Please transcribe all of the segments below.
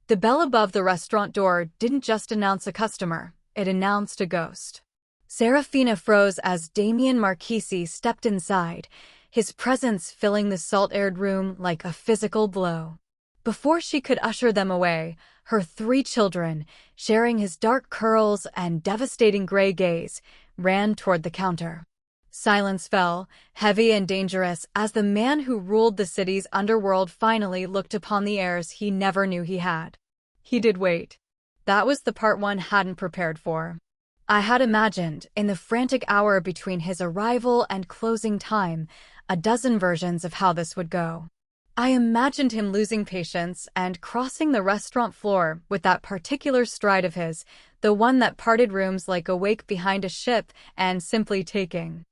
The bell above the restaurant door didn't just announce a customer, it announced a ghost. Serafina froze as Damien Marchesi stepped inside, his presence filling the salt-aired room like a physical blow. Before she could usher them away, her 3 children, sharing his dark curls and devastating gray gaze, ran toward the counter. Silence fell, heavy and dangerous, as the man who ruled the city's underworld finally looked upon the heirs he never knew he had. He did wait. That was the part one hadn't prepared for. I had imagined, in the frantic hour between his arrival and closing time, a dozen versions of how this would go. I imagined him losing patience and crossing the restaurant floor with that particular stride of his, the one that parted rooms like a wake behind a ship, and simply taking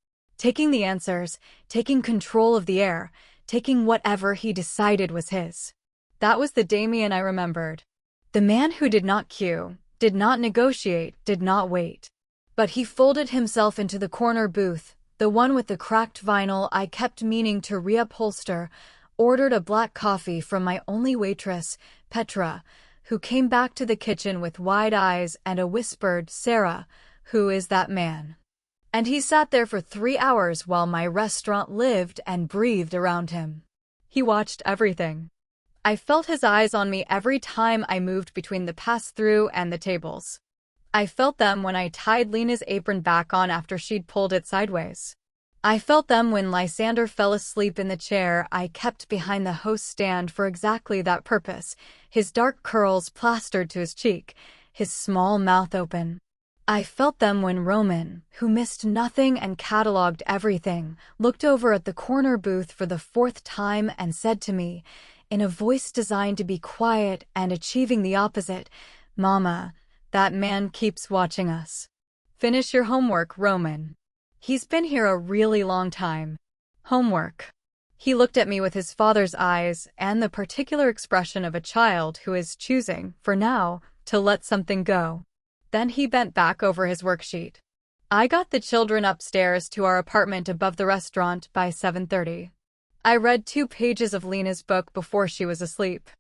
the answers, taking control of the air, taking whatever he decided was his. That was the Damien I remembered. The man who did not queue, did not negotiate, did not wait. But he folded himself into the corner booth, the one with the cracked vinyl I kept meaning to reupholster, ordered a black coffee from my only waitress, Petra, who came back to the kitchen with wide eyes and a whispered, "Sarah, who is that man?" And he sat there for 3 hours while my restaurant lived and breathed around him. He watched everything. I felt his eyes on me every time I moved between the pass-through and the tables. I felt them when I tied Lena's apron back on after she'd pulled it sideways. I felt them when Lysander fell asleep in the chair I kept behind the host stand for exactly that purpose, his dark curls plastered to his cheek, his small mouth open. I felt them when Roman, who missed nothing and cataloged everything, looked over at the corner booth for the 4th time and said to me, in a voice designed to be quiet and achieving the opposite, "Mama, that man keeps watching us. Finish your homework, Roman. He's been here a really long time." Homework. He looked at me with his father's eyes and the particular expression of a child who is choosing, for now, to let something go. Then he bent back over his worksheet. I got the children upstairs to our apartment above the restaurant by 7:30. I read 2 pages of Lena's book before she was asleep.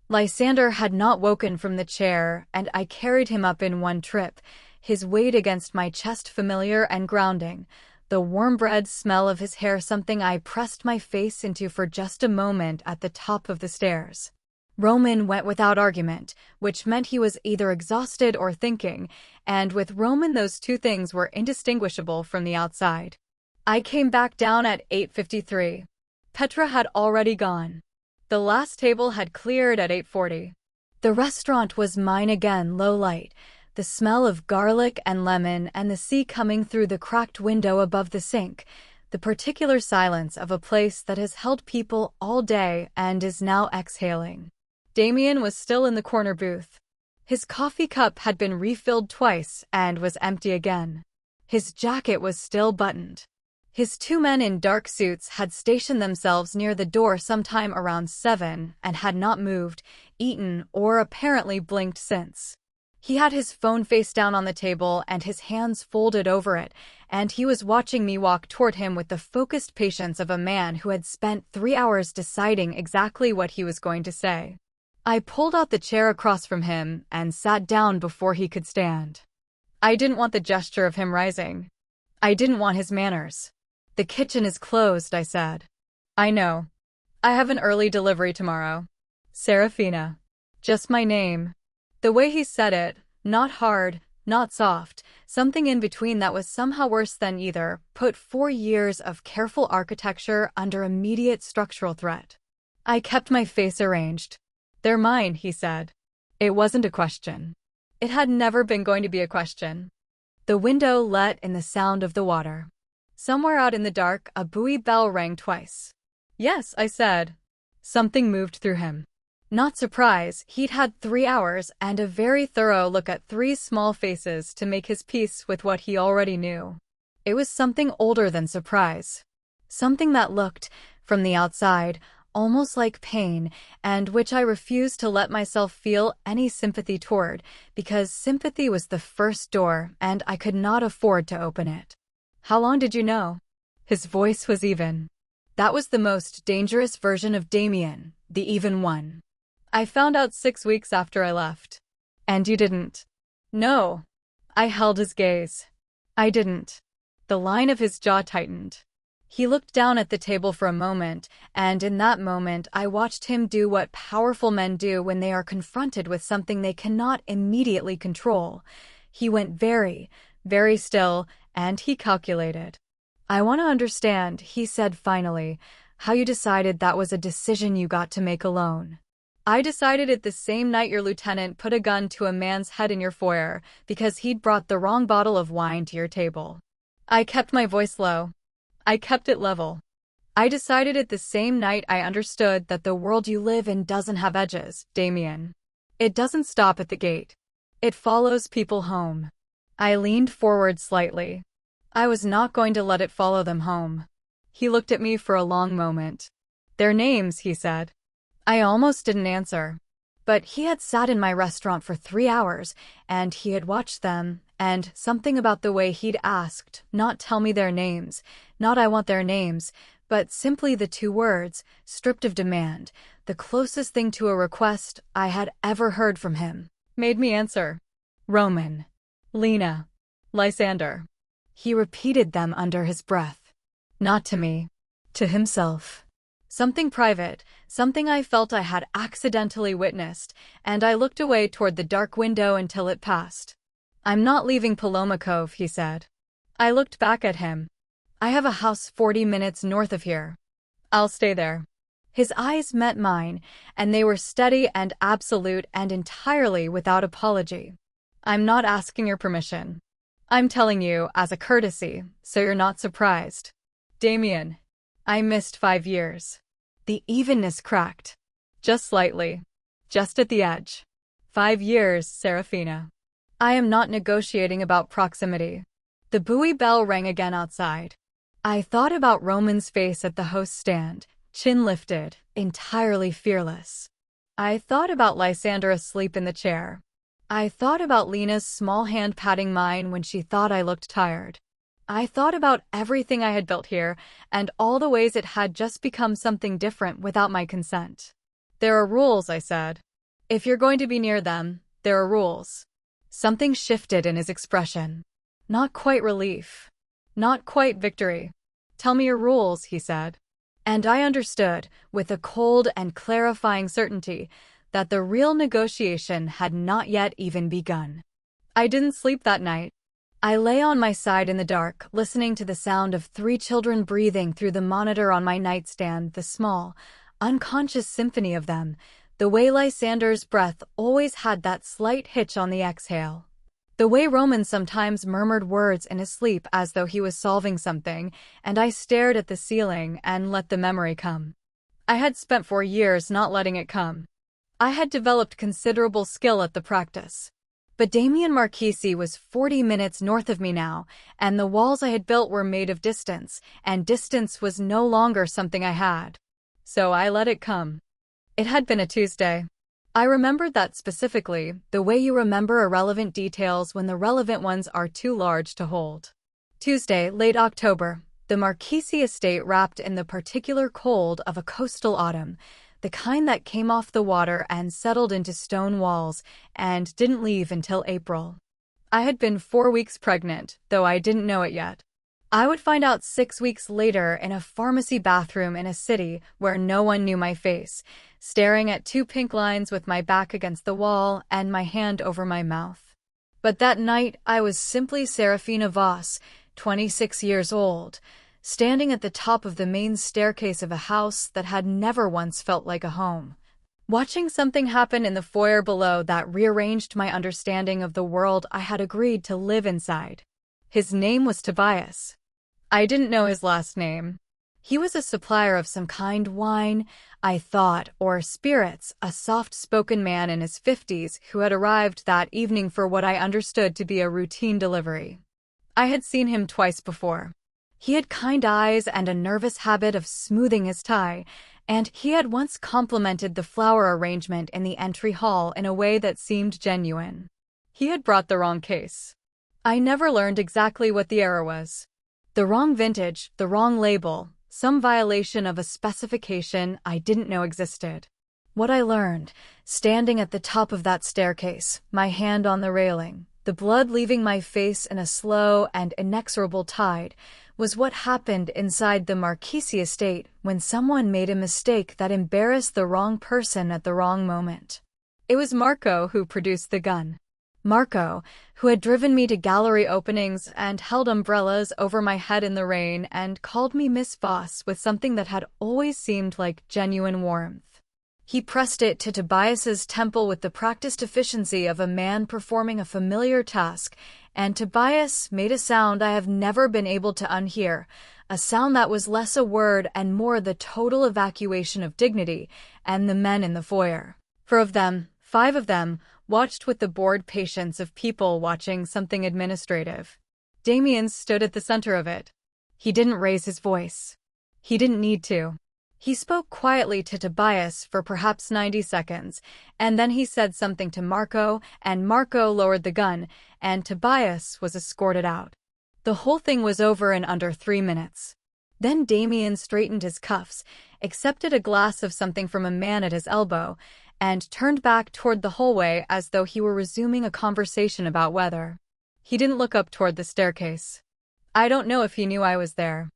Lysander had not woken from the chair, and I carried him up in one trip, his weight against my chest familiar and grounding, the warm bread smell of his hair something I pressed my face into for just a moment at the top of the stairs. Roman went without argument, which meant he was either exhausted or thinking, and with Roman those 2 things were indistinguishable from the outside. I came back down at 8:53. Petra had already gone. The last table had cleared at 8:40. The restaurant was mine again, low light, the smell of garlic and lemon and the sea coming through the cracked window above the sink, the particular silence of a place that has held people all day and is now exhaling. Damien was still in the corner booth. His coffee cup had been refilled twice and was empty again. His jacket was still buttoned. His 2 men in dark suits had stationed themselves near the door sometime around 7 and had not moved, eaten, or apparently blinked since. He had his phone face down on the table and his hands folded over it, and he was watching me walk toward him with the focused patience of a man who had spent 3 hours deciding exactly what he was going to say. I pulled out the chair across from him and sat down before he could stand. I didn't want the gesture of him rising. I didn't want his manners. "The kitchen is closed," I said. "I know. I have an early delivery tomorrow. Serafina." Just my name. The way he said it, not hard, not soft, something in between that was somehow worse than either, put 4 years of careful architecture under immediate structural threat. I kept my face arranged. "They're mine," he said. It wasn't a question. It had never been going to be a question. The window let in the sound of the water. Somewhere out in the dark, a buoy bell rang twice. "Yes," I said. Something moved through him. Not surprise, he'd had 3 hours and a very thorough look at 3 small faces to make his peace with what he already knew. It was something older than surprise. Something that looked, from the outside, almost like pain, and which I refused to let myself feel any sympathy toward, because sympathy was the first door, and I could not afford to open it. "How long did you know?" His voice was even. That was the most dangerous version of Damien, the even one. I found out 6 weeks after I left. And you didn't. No. I held his gaze. I didn't. The line of his jaw tightened. He looked down at the table for a moment, and in that moment I watched him do what powerful men do when they are confronted with something they cannot immediately control. He went very, very still, and he calculated. I want to understand, he said finally, how you decided that was a decision you got to make alone. I decided it the same night your lieutenant put a gun to a man's head in your foyer because he'd brought the wrong bottle of wine to your table. I kept my voice low. I kept it level. I decided it the same night I understood that the world you live in doesn't have edges, Damien. It doesn't stop at the gate. It follows people home. I leaned forward slightly. I was not going to let it follow them home. He looked at me for a long moment. Their names, he said. I almost didn't answer. But he had sat in my restaurant for 3 hours, and he had watched them, and something about the way he'd asked, not tell me their names, not I want their names, but simply the 2 words, stripped of demand, the closest thing to a request I had ever heard from him, made me answer. Roman. Lena. Lysander. He repeated them under his breath. Not to me. To himself. Something private, something I felt I had accidentally witnessed, and I looked away toward the dark window until it passed. I'm not leaving Paloma Cove, he said. I looked back at him. I have a house 40 minutes north of here. I'll stay there. His eyes met mine, and they were steady and absolute and entirely without apology. I'm not asking your permission. I'm telling you as a courtesy, so you're not surprised. Damien. I missed 5 years. The evenness cracked. Just slightly. Just at the edge. 5 years, Serafina. I am not negotiating about proximity. The buoy bell rang again outside. I thought about Roman's face at the host stand, chin lifted, entirely fearless. I thought about Lysander asleep in the chair. I thought about Lena's small hand patting mine when she thought I looked tired. I thought about everything I had built here, and all the ways it had just become something different without my consent. There are rules, I said. If you're going to be near them, there are rules. Something shifted in his expression. Not quite relief. Not quite victory. Tell me your rules, he said. And I understood, with a cold and clarifying certainty, that the real negotiation had not yet even begun. I didn't sleep that night. I lay on my side in the dark, listening to the sound of 3 children breathing through the monitor on my nightstand, the small, unconscious symphony of them, the way Lysander's breath always had that slight hitch on the exhale. The way Roman sometimes murmured words in his sleep as though he was solving something, and I stared at the ceiling and let the memory come. I had spent 4 years not letting it come. I had developed considerable skill at the practice. But Damien Marchese was 40 minutes north of me now, and the walls I had built were made of distance, and distance was no longer something I had. So I let it come. It had been a Tuesday. I remembered that specifically, the way you remember irrelevant details when the relevant ones are too large to hold. Tuesday, late October, the Marchese estate wrapped in the particular cold of a coastal autumn, the kind that came off the water and settled into stone walls, and didn't leave until April. I had been 4 weeks pregnant, though I didn't know it yet. I would find out 6 weeks later in a pharmacy bathroom in a city where no one knew my face, staring at 2 pink lines with my back against the wall and my hand over my mouth. But that night I was simply Serafina Voss, 26 years old, standing at the top of the main staircase of a house that had never once felt like a home, watching something happen in the foyer below that rearranged my understanding of the world I had agreed to live inside. His name was Tobias. I didn't know his last name. He was a supplier of some kind wine, I thought, or spirits, a soft-spoken man in his 50s who had arrived that evening for what I understood to be a routine delivery. I had seen him twice before. He had kind eyes and a nervous habit of smoothing his tie, and he had once complimented the flower arrangement in the entry hall in a way that seemed genuine. He had brought the wrong case. I never learned exactly what the error was. The wrong vintage, the wrong label, some violation of a specification I didn't know existed. What I learned, standing at the top of that staircase, my hand on the railing, the blood leaving my face in a slow and inexorable tide, was what happened inside the Marchese estate when someone made a mistake that embarrassed the wrong person at the wrong moment. It was Marco who produced the gun. Marco, who had driven me to gallery openings and held umbrellas over my head in the rain and called me Miss Voss with something that had always seemed like genuine warmth. He pressed it to Tobias's temple with the practiced efficiency of a man performing a familiar task, and Tobias made a sound I have never been able to unhear, a sound that was less a word and more the total evacuation of dignity and the men in the foyer. 5 of them, watched with the bored patience of people watching something administrative. Damien stood at the center of it. He didn't raise his voice. He didn't need to. He spoke quietly to Tobias for perhaps 90 seconds, and then he said something to Marco, and Marco lowered the gun, and Tobias was escorted out. The whole thing was over in under 3 minutes. Then Damien straightened his cuffs, accepted a glass of something from a man at his elbow, and turned back toward the hallway as though he were resuming a conversation about weather. He didn't look up toward the staircase. I don't know if he knew I was there.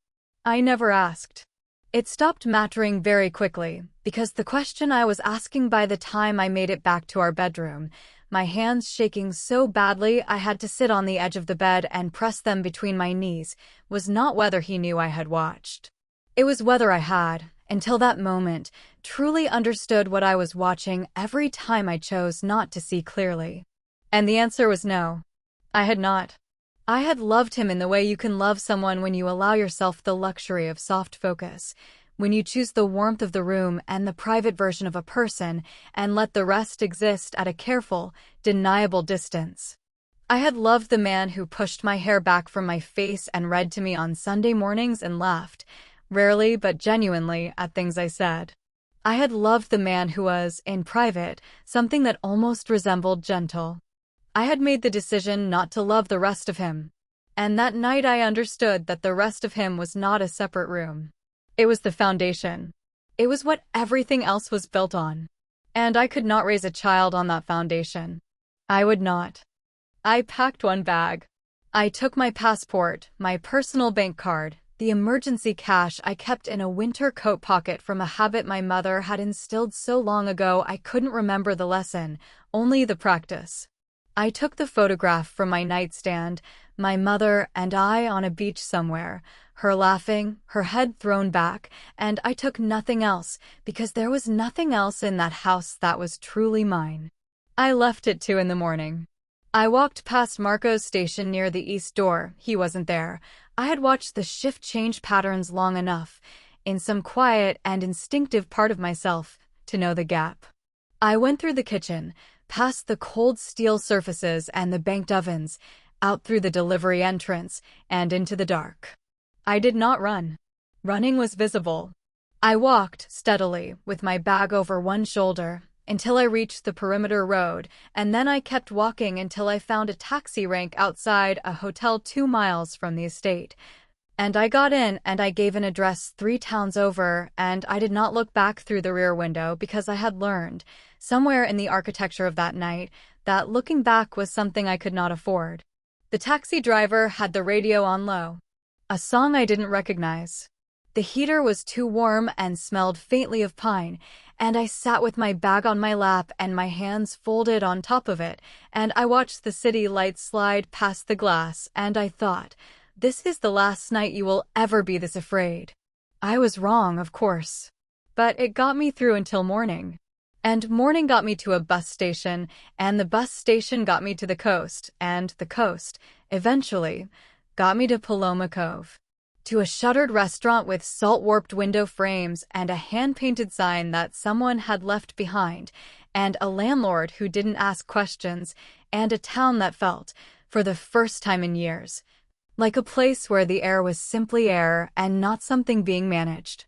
I never asked. It stopped mattering very quickly, because the question I was asking by the time I made it back to our bedroom, my hands shaking so badly I had to sit on the edge of the bed and press them between my knees, was not whether he knew I had watched. It was whether I had, until that moment, truly understood what I was watching every time I chose not to see clearly. And the answer was no. I had not. I had loved him in the way you can love someone when you allow yourself the luxury of soft focus, when you choose the warmth of the room and the private version of a person and let the rest exist at a careful, deniable distance. I had loved the man who pushed my hair back from my face and read to me on Sunday mornings and laughed, rarely but genuinely, at things I said. I had loved the man who was, in private, something that almost resembled gentle. I had made the decision not to love the rest of him. And that night I understood that the rest of him was not a separate room. It was the foundation. It was what everything else was built on. And I could not raise a child on that foundation. I would not. I packed one bag. I took my passport, my personal bank card, the emergency cash I kept in a winter coat pocket from a habit my mother had instilled so long ago I couldn't remember the lesson, only the practice. I took the photograph from my nightstand, my mother and I on a beach somewhere, her laughing, her head thrown back, and I took nothing else, because there was nothing else in that house that was truly mine. I left at 2 a.m. I walked past Marco's station near the east door. He wasn't there. I had watched the shift change patterns long enough, in some quiet and instinctive part of myself, to know the gap. I went through the kitchen, past the cold steel surfaces and the banked ovens, out through the delivery entrance, and into the dark. I did not run. Running was visible. I walked steadily, with my bag over one shoulder, until I reached the perimeter road, and then I kept walking until I found a taxi rank outside a hotel 2 miles from the estate. And I got in and I gave an address 3 towns over, and I did not look back through the rear window because I had learned, somewhere in the architecture of that night, that looking back was something I could not afford. The taxi driver had the radio on low. A song I didn't recognize. The heater was too warm and smelled faintly of pine, and I sat with my bag on my lap and my hands folded on top of it, and I watched the city lights slide past the glass, and I thought, this is the last night you will ever be this afraid. I was wrong, of course. But it got me through until morning. And morning got me to a bus station, and the bus station got me to the coast, and the coast, eventually, got me to Paloma Cove. To a shuttered restaurant with salt-warped window frames and a hand-painted sign that someone had left behind, and a landlord who didn't ask questions, and a town that felt, for the first time in years, like a place where the air was simply air and not something being managed.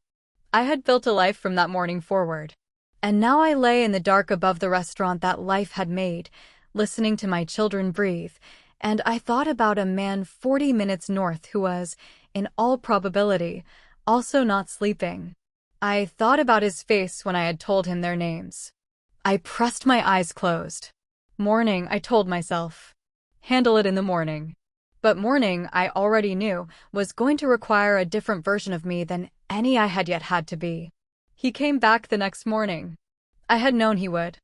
I had built a life from that morning forward. And now I lay in the dark above the restaurant that life had made, listening to my children breathe, and I thought about a man 40 minutes north who was, in all probability, also not sleeping. I thought about his face when I had told him their names. I pressed my eyes closed. Morning, I told myself. Handle it in the morning. But morning, I already knew, was going to require a different version of me than any I had yet had to be. He came back the next morning. I had known he would.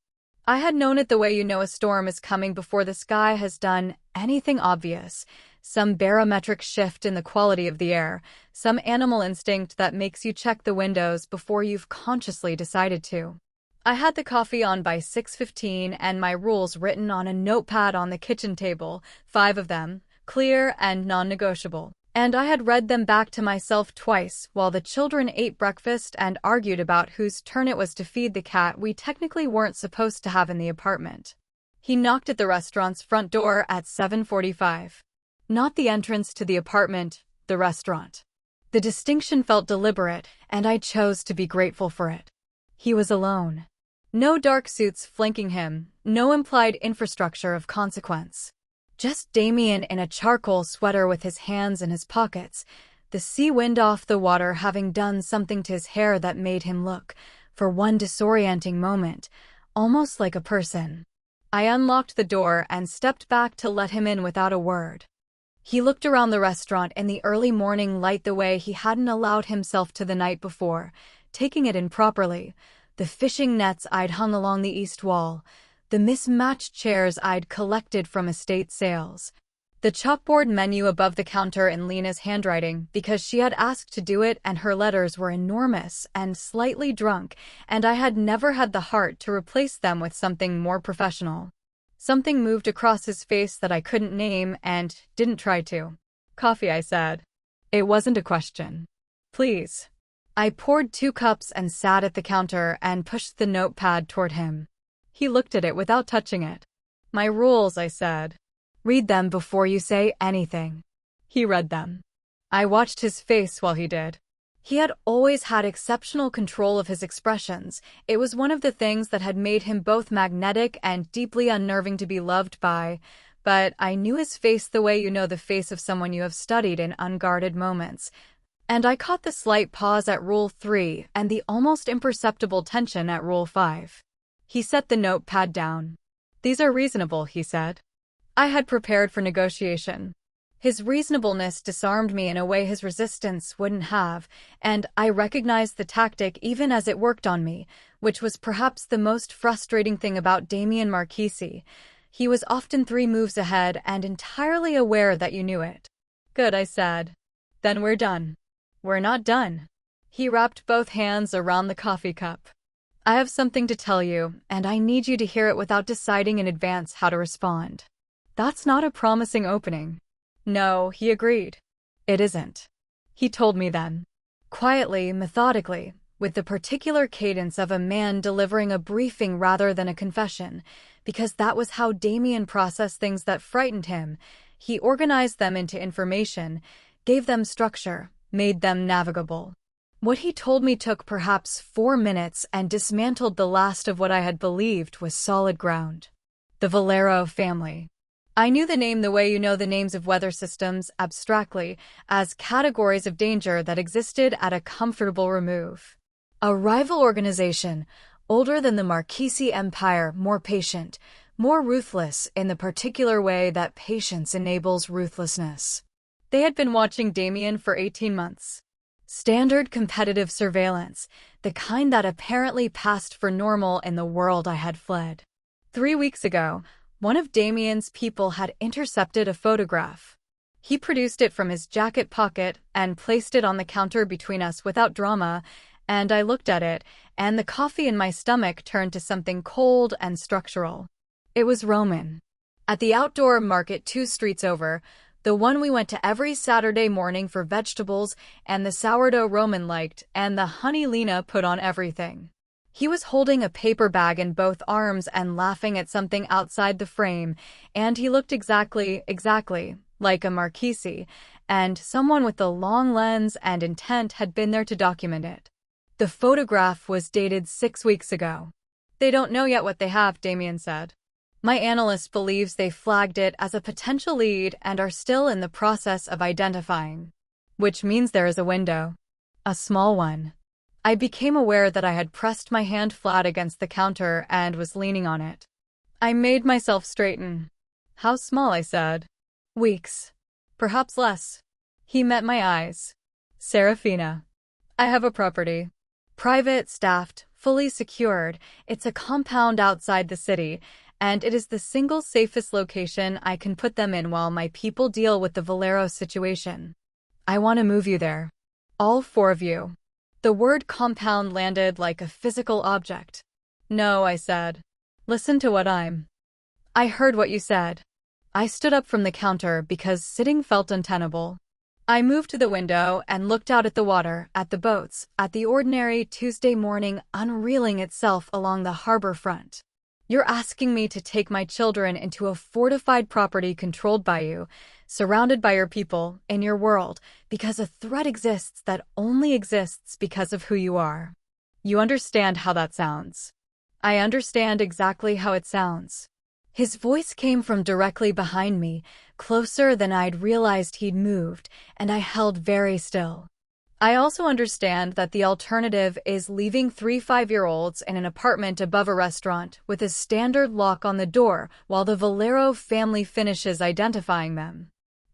I had known it the way you know a storm is coming before the sky has done anything obvious, some barometric shift in the quality of the air, some animal instinct that makes you check the windows before you've consciously decided to. I had the coffee on by 6:15 and my rules written on a notepad on the kitchen table, 5 of them, clear and non-negotiable. And I had read them back to myself twice while the children ate breakfast and argued about whose turn it was to feed the cat we technically weren't supposed to have in the apartment. He knocked at the restaurant's front door at 7:45. Not the entrance to the apartment, the restaurant. The distinction felt deliberate, and I chose to be grateful for it. He was alone. No dark suits flanking him, no implied infrastructure of consequence. Just Damien in a charcoal sweater with his hands in his pockets, the sea wind off the water having done something to his hair that made him look, for one disorienting moment, almost like a person. I unlocked the door and stepped back to let him in without a word. He looked around the restaurant in the early morning light the way he hadn't allowed himself to the night before, taking it in properly, the fishing nets I'd hung along the east wall, the mismatched chairs I'd collected from estate sales, the chalkboard menu above the counter in Lena's handwriting because she had asked to do it and her letters were enormous and slightly drunk, and I had never had the heart to replace them with something more professional. Something moved across his face that I couldn't name and didn't try to. Coffee, I said. It wasn't a question. Please. I poured 2 cups and sat at the counter and pushed the notepad toward him. He looked at it without touching it. My rules, I said. Read them before you say anything. He read them. I watched his face while he did. He had always had exceptional control of his expressions. It was one of the things that had made him both magnetic and deeply unnerving to be loved by, but I knew his face the way you know the face of someone you have studied in unguarded moments. And I caught the slight pause at Rule 3 and the almost imperceptible tension at Rule 5. He set the notepad down. These are reasonable, he said. I had prepared for negotiation. His reasonableness disarmed me in a way his resistance wouldn't have, and I recognized the tactic even as it worked on me, which was perhaps the most frustrating thing about Damien Marchese. He was often 3 moves ahead and entirely aware that you knew it. Good, I said. Then we're done. We're not done. He wrapped both hands around the coffee cup. I have something to tell you, and I need you to hear it without deciding in advance how to respond. That's not a promising opening. No, he agreed. It isn't. He told me then. Quietly, methodically, with the particular cadence of a man delivering a briefing rather than a confession, because that was how Damien processed things that frightened him. He organized them into information, gave them structure, made them navigable. What he told me took perhaps 4 minutes and dismantled the last of what I had believed was solid ground. The Valero family. I knew the name the way you know the names of weather systems, abstractly, as categories of danger that existed at a comfortable remove. A rival organization, older than the Marchese Empire, more patient, more ruthless in the particular way that patience enables ruthlessness. They had been watching Damien for 18 months. Standard competitive surveillance, the kind that apparently passed for normal in the world I had fled. 3 weeks ago, one of Damien's people had intercepted a photograph. He produced it from his jacket pocket and placed it on the counter between us without drama, and I looked at it, and the coffee in my stomach turned to something cold and structural. It was Roman. At the outdoor market 2 streets over, the one we went to every Saturday morning for vegetables and the sourdough Roman liked and the honey Lena put on everything. He was holding a paper bag in both arms and laughing at something outside the frame, and he looked exactly like a Marchese, and someone with a long lens and intent had been there to document it. The photograph was dated 6 weeks ago. They don't know yet what they have, Damien said. My analyst believes they flagged it as a potential lead and are still in the process of identifying. Which means there is a window. A small one. I became aware that I had pressed my hand flat against the counter and was leaning on it. I made myself straighten. How small, I said. Weeks. Perhaps less. He met my eyes. Serafina. I have a property. Private, staffed, fully secured. It's a compound outside the city, and it is the single safest location I can put them in while my people deal with the Valero situation. I want to move you there. All 4 of you. The word compound landed like a physical object. No, I said. Listen to what I heard what you said. I stood up from the counter because sitting felt untenable. I moved to the window and looked out at the water, at the boats, at the ordinary Tuesday morning unreeling itself along the harbor front. You're asking me to take my children into a fortified property controlled by you, surrounded by your people, in your world, because a threat exists that only exists because of who you are. You understand how that sounds. I understand exactly how it sounds. His voice came from directly behind me, closer than I'd realized he'd moved, and I held very still. I also understand that the alternative is leaving 3 5-year-olds in an apartment above a restaurant with a standard lock on the door while the Valero family finishes identifying them.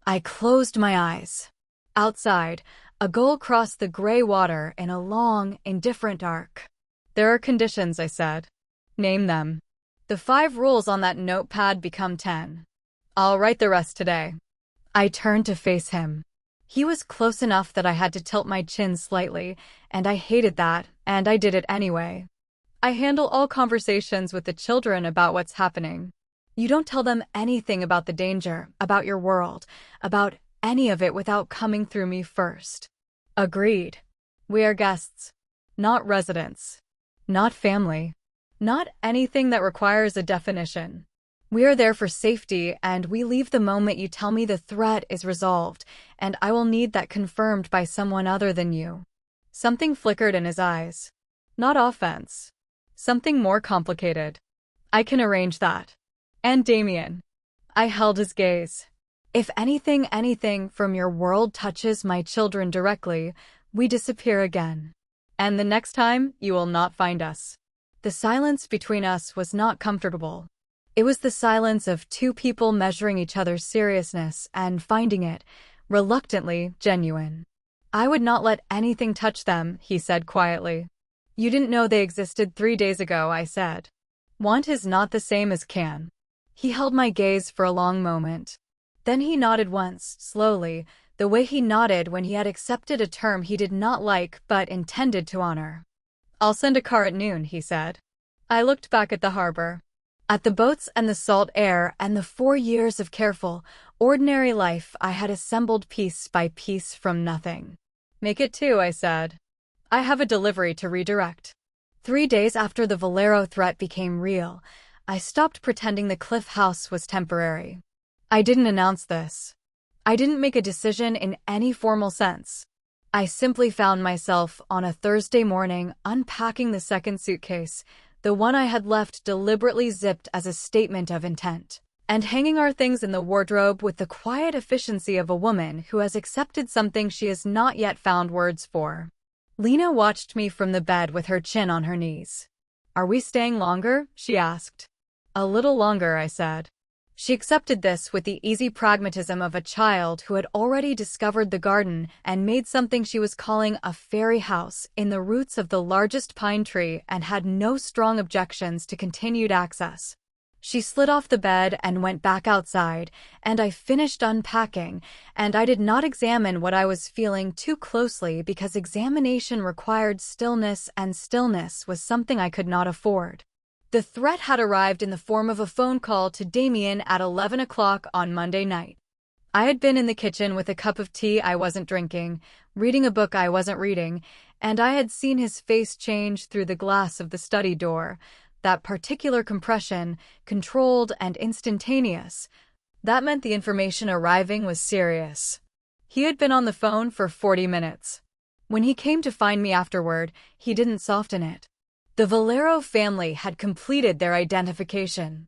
I closed my eyes. Outside, a gull crossed the gray water in a long, indifferent arc. There are conditions, I said. Name them. The 5 rules on that notepad become 10. I'll write the rest today. I turned to face him. He was close enough that I had to tilt my chin slightly, and I hated that, and I did it anyway. I handle all conversations with the children about what's happening. You don't tell them anything about the danger, about your world, about any of it without coming through me first. Agreed. We are guests, not residents, not family. Not anything that requires a definition. We are there for safety, and we leave the moment you tell me the threat is resolved, and I will need that confirmed by someone other than you. Something flickered in his eyes. Not offense. Something more complicated. I can arrange that. And Damien. I held his gaze. If anything from your world touches my children directly, we disappear again. And the next time, you will not find us. The silence between us was not comfortable. It was the silence of 2 people measuring each other's seriousness and finding it, reluctantly, genuine. I would not let anything touch them, he said quietly. You didn't know they existed 3 days ago, I said. Want is not the same as can. He held my gaze for a long moment. Then he nodded once, slowly, the way he nodded when he had accepted a term he did not like but intended to honor. I'll send a car at noon, he said. I looked back at the harbor. At the boats and the salt air and the 4 years of careful, ordinary life I had assembled piece by piece from nothing. Make it 2, I said. I have a delivery to redirect. 3 days after the Valero threat became real, I stopped pretending the Cliff House was temporary. I didn't announce this. I didn't make a decision in any formal sense. I simply found myself on a Thursday morning unpacking the second suitcase, the one I had left deliberately zipped as a statement of intent, and hanging our things in the wardrobe with the quiet efficiency of a woman who has accepted something she has not yet found words for. Lena watched me from the bed with her chin on her knees. Are we staying longer? She asked. A little longer, I said. She accepted this with the easy pragmatism of a child who had already discovered the garden and made something she was calling a fairy house in the roots of the largest pine tree and had no strong objections to continued access. She slid off the bed and went back outside, and I finished unpacking, and I did not examine what I was feeling too closely because examination required stillness, and stillness was something I could not afford. The threat had arrived in the form of a phone call to Damien at 11 o'clock on Monday night. I had been in the kitchen with a cup of tea I wasn't drinking, reading a book I wasn't reading, and I had seen his face change through the glass of the study door. That particular compression, controlled and instantaneous. That meant the information arriving was serious. He had been on the phone for 40 minutes. When he came to find me afterward, he didn't soften it. The Valero family had completed their identification.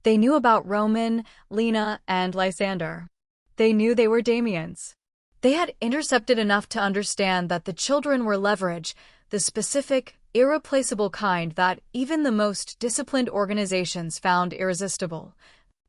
They knew about Roman, Lena, and Lysander. They knew they were Damien's. They had intercepted enough to understand that the children were leverage, the specific, irreplaceable kind that even the most disciplined organizations found irresistible.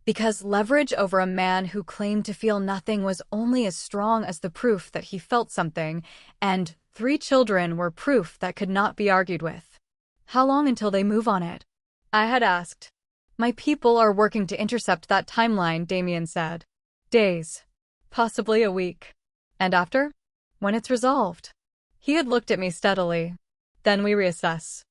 Because leverage over a man who claimed to feel nothing was only as strong as the proof that he felt something, and 3 children were proof that could not be argued with. How long until they move on it? I had asked. My people are working to intercept that timeline, Damien said. Days. Possibly a week. And after? When it's resolved. He had looked at me steadily. Then we reassess.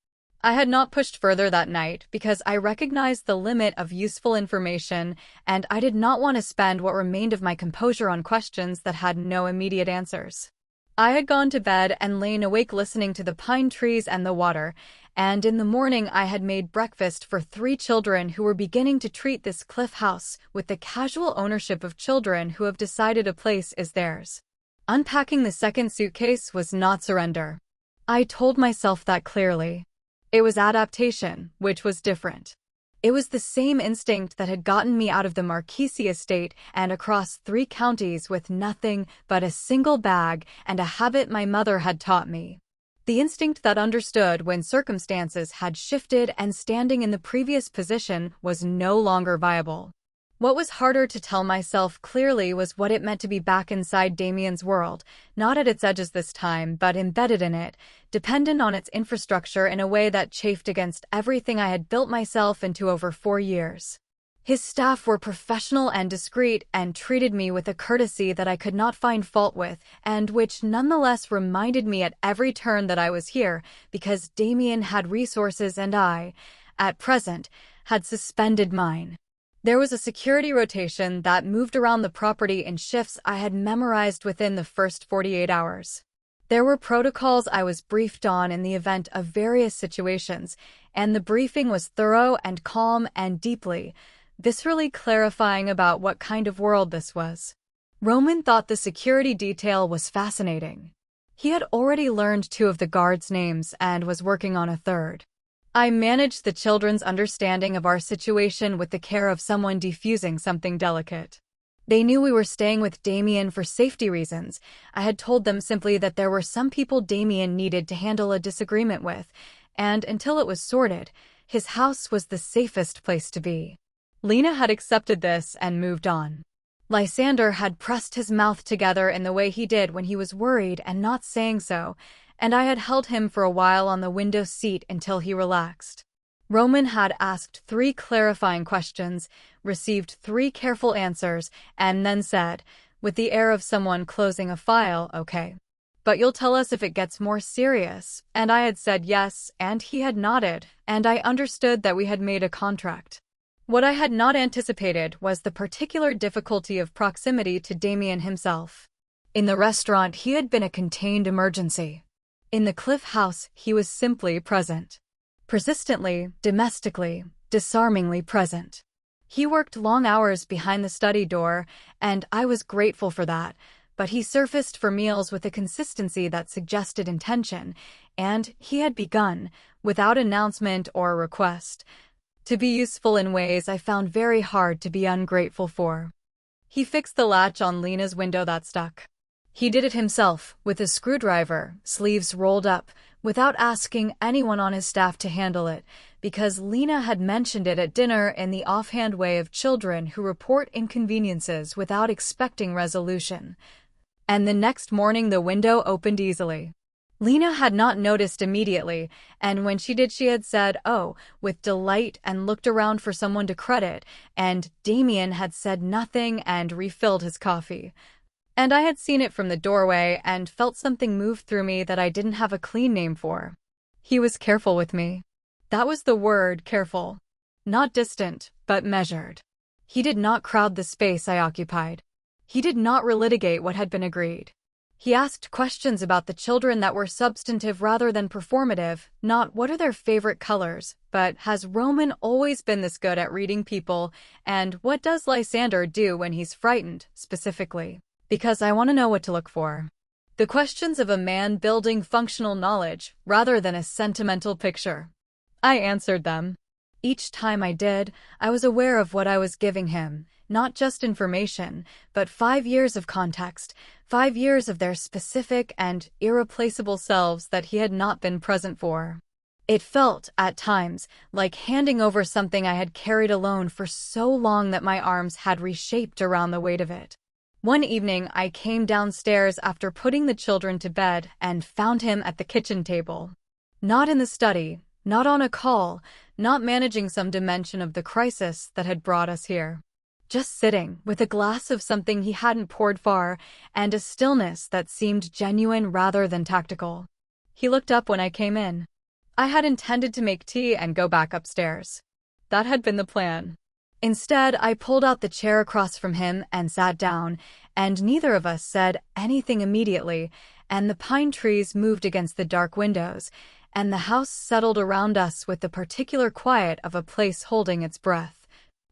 I had not pushed further that night because I recognized the limit of useful information, and I did not want to spend what remained of my composure on questions that had no immediate answers. I had gone to bed and lain awake listening to the pine trees and the water, and in the morning I had made breakfast for 3 children who were beginning to treat this cliff house with the casual ownership of children who have decided a place is theirs. Unpacking the second suitcase was not surrender. I told myself that clearly. It was adaptation, which was different. It was the same instinct that had gotten me out of the Marchese estate and across 3 counties with nothing but a single bag and a habit my mother had taught me. The instinct that understood when circumstances had shifted and standing in the previous position was no longer viable. What was harder to tell myself clearly was what it meant to be back inside Damien's world, not at its edges this time, but embedded in it, dependent on its infrastructure in a way that chafed against everything I had built myself into over 4 years. His staff were professional and discreet and treated me with a courtesy that I could not find fault with, and which nonetheless reminded me at every turn that I was here because Damien had resources and I, at present, had suspended mine. There was a security rotation that moved around the property in shifts I had memorized within the first 48 hours. There were protocols I was briefed on in the event of various situations, and the briefing was thorough and calm and deeply, viscerally clarifying about what kind of world this was. Roman thought the security detail was fascinating. He had already learned 2 of the guards' names and was working on a 3rd. I managed the children's understanding of our situation with the care of someone defusing something delicate. They knew we were staying with Damien for safety reasons. I had told them simply that there were some people Damien needed to handle a disagreement with, and until it was sorted, his house was the safest place to be. Lena had accepted this and moved on. Lysander had pressed his mouth together in the way he did when he was worried and not saying so, and I had held him for a while on the window seat until he relaxed. Roman had asked 3 clarifying questions, received 3 careful answers, and then said, with the air of someone closing a file, "Okay. But you'll tell us if it gets more serious," and I had said yes, and he had nodded, and I understood that we had made a contract. What I had not anticipated was the particular difficulty of proximity to Damien himself. In the restaurant, he had been a contained emergency. In the Cliff House, he was simply present. Persistently, domestically, disarmingly present. He worked long hours behind the study door, and I was grateful for that, but he surfaced for meals with a consistency that suggested intention, and he had begun, without announcement or request, to be useful in ways I found very hard to be ungrateful for. He fixed the latch on Lena's window that stuck. He did it himself, with a screwdriver, sleeves rolled up, without asking anyone on his staff to handle it, because Lena had mentioned it at dinner in the offhand way of children who report inconveniences without expecting resolution. And the next morning the window opened easily. Lena had not noticed immediately, and when she did she had said, "Oh," with delight and looked around for someone to credit, and Damien had said nothing and refilled his coffee. And I had seen it from the doorway and felt something move through me that I didn't have a clean name for. He was careful with me. That was the word, careful. Not distant, but measured. He did not crowd the space I occupied. He did not relitigate what had been agreed. He asked questions about the children that were substantive rather than performative, not what are their favorite colors, but has Roman always been this good at reading people, and what does Lysander do when he's frightened, specifically? Because I want to know what to look for. The questions of a man building functional knowledge, rather than a sentimental picture. I answered them. Each time I did, I was aware of what I was giving him, not just information, but 5 years of context, 5 years of their specific and irreplaceable selves that he had not been present for. It felt, at times, like handing over something I had carried alone for so long that my arms had reshaped around the weight of it. One evening, I came downstairs after putting the children to bed and found him at the kitchen table. Not in the study, not on a call, not managing some dimension of the crisis that had brought us here. Just sitting, with a glass of something he hadn't poured far, and a stillness that seemed genuine rather than tactical. He looked up when I came in. I had intended to make tea and go back upstairs. That had been the plan. Instead, I pulled out the chair across from him and sat down, and neither of us said anything immediately, and the pine trees moved against the dark windows, and the house settled around us with the particular quiet of a place holding its breath.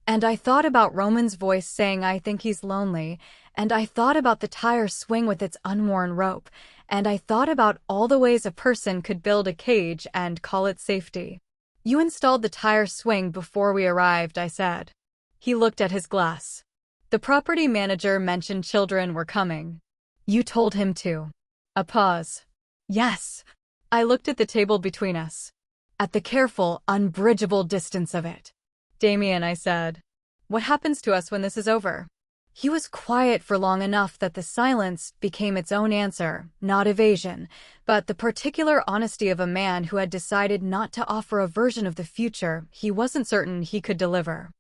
And I thought about Roman's voice saying, "I think he's lonely," and I thought about the tire swing with its unworn rope, and I thought about all the ways a person could build a cage and call it safety. "You installed the tire swing before we arrived," I said. He looked at his glass. "The property manager mentioned children were coming. You told him to." A pause. "Yes." I looked at the table between us. At the careful, unbridgeable distance of it. "Damien," I said, "what happens to us when this is over?" He was quiet for long enough that the silence became its own answer, not evasion, but the particular honesty of a man who had decided not to offer a version of the future he wasn't certain he could deliver.